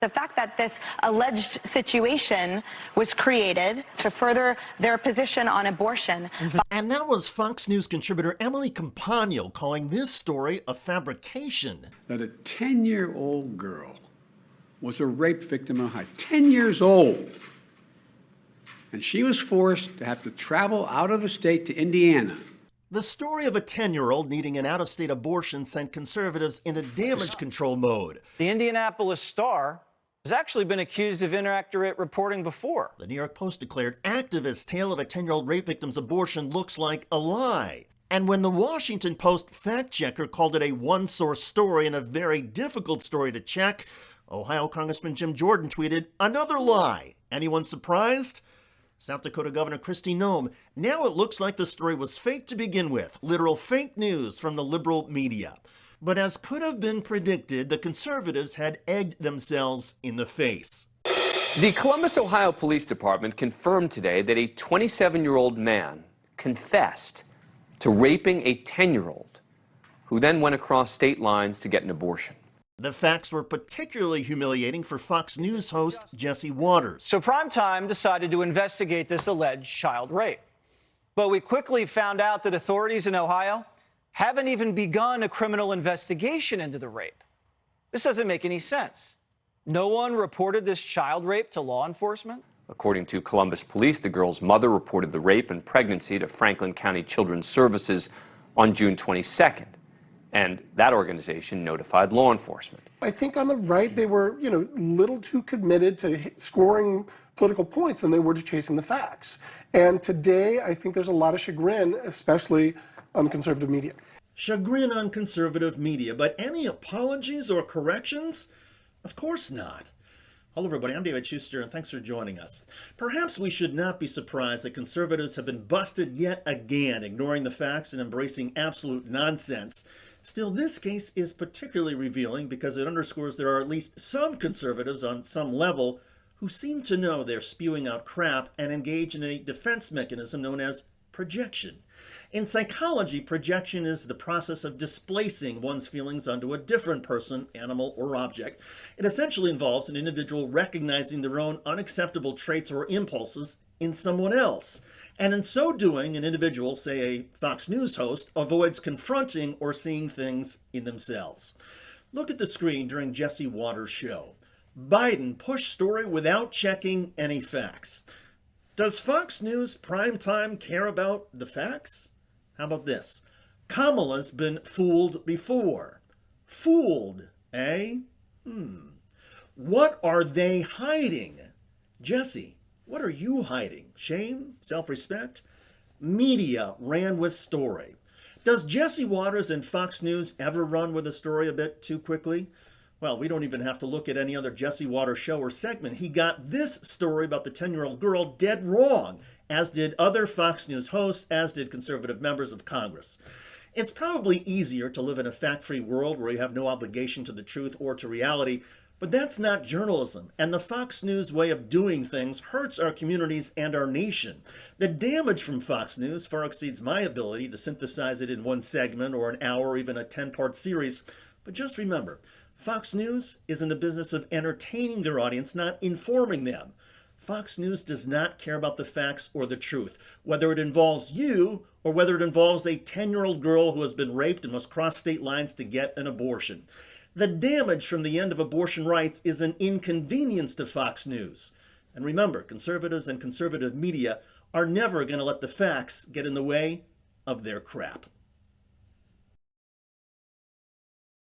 The fact that this alleged situation was created to further their position on abortion. And that was Fox News contributor Emily Compagno calling this story a fabrication. That a 10-year-old girl was a rape victim in Ohio, 10 years old. And she was forced to have to travel out of the state to Indiana. The story of a 10-year-old needing an out-of-state abortion sent conservatives into damage control mode. The Indianapolis Star has actually been accused of inaccurate reporting before. The New York Post declared activist tale of a 10-year-old rape victim's abortion looks like a lie. And when the Washington Post fact-checker called it a one-source story and a very difficult story to check, Ohio Congressman Jim Jordan tweeted, "Another lie. Anyone surprised?" South Dakota Governor Kristi Noem, "Now it looks like the story was fake to begin with, literal fake news from the liberal media." But as could have been predicted, the conservatives had egged themselves in the face. The Columbus, Ohio Police Department confirmed today that a 27-year-old man confessed to raping a 10-year-old who then went across state lines to get an abortion. The facts were particularly humiliating for Fox News host Jesse Waters. So Primetime decided to investigate this alleged child rape. But we quickly found out that authorities in Ohio haven't even begun a criminal investigation into the rape. This doesn't make any sense. No one reported this child rape to law enforcement? According to Columbus police, the girl's mother reported the rape and pregnancy to Franklin County Children's Services on June 22nd. And that organization notified law enforcement. I think on the right, they were, little too committed to scoring political points than they were to chasing the facts. And today, I think there's a lot of chagrin, especially on conservative media. Chagrin on conservative media, but any apologies or corrections? Of course not. Hello everybody, I'm David Shuster, and thanks for joining us. Perhaps we should not be surprised that conservatives have been busted yet again, ignoring the facts and embracing absolute nonsense. Still, this case is particularly revealing because it underscores there are at least some conservatives on some level who seem to know they're spewing out crap and engage in a defense mechanism known as projection. In psychology, projection is the process of displacing one's feelings onto a different person, animal, or object. It essentially involves an individual recognizing their own unacceptable traits or impulses in someone else. And in so doing, an individual, say a Fox News host, avoids confronting or seeing things in themselves. Look at the screen during Jesse Waters' show. Biden pushed story without checking any facts. Does Fox News primetime care about the facts? How about this? Kamala's been fooled before. Fooled, eh? What are they hiding? Jesse, what are you hiding? Shame? Self-respect? Media ran with story. Does Jesse Waters and Fox News ever run with a story a bit too quickly? Well, we don't even have to look at any other Jesse Waters show or segment. He got this story about the 10-year-old girl dead wrong, as did other Fox News hosts, as did conservative members of Congress. It's probably easier to live in a fact-free world where you have no obligation to the truth or to reality, but that's not journalism, and the Fox News way of doing things hurts our communities and our nation. The damage from Fox News far exceeds my ability to synthesize it in one segment or an hour or even a 10-part series, but just remember, Fox News is in the business of entertaining their audience, not informing them. Fox News does not care about the facts or the truth, whether it involves you or whether it involves a 10-year-old girl who has been raped and must cross state lines to get an abortion. The damage from the end of abortion rights is an inconvenience to Fox News. And remember, conservatives and conservative media are never going to let the facts get in the way of their crap.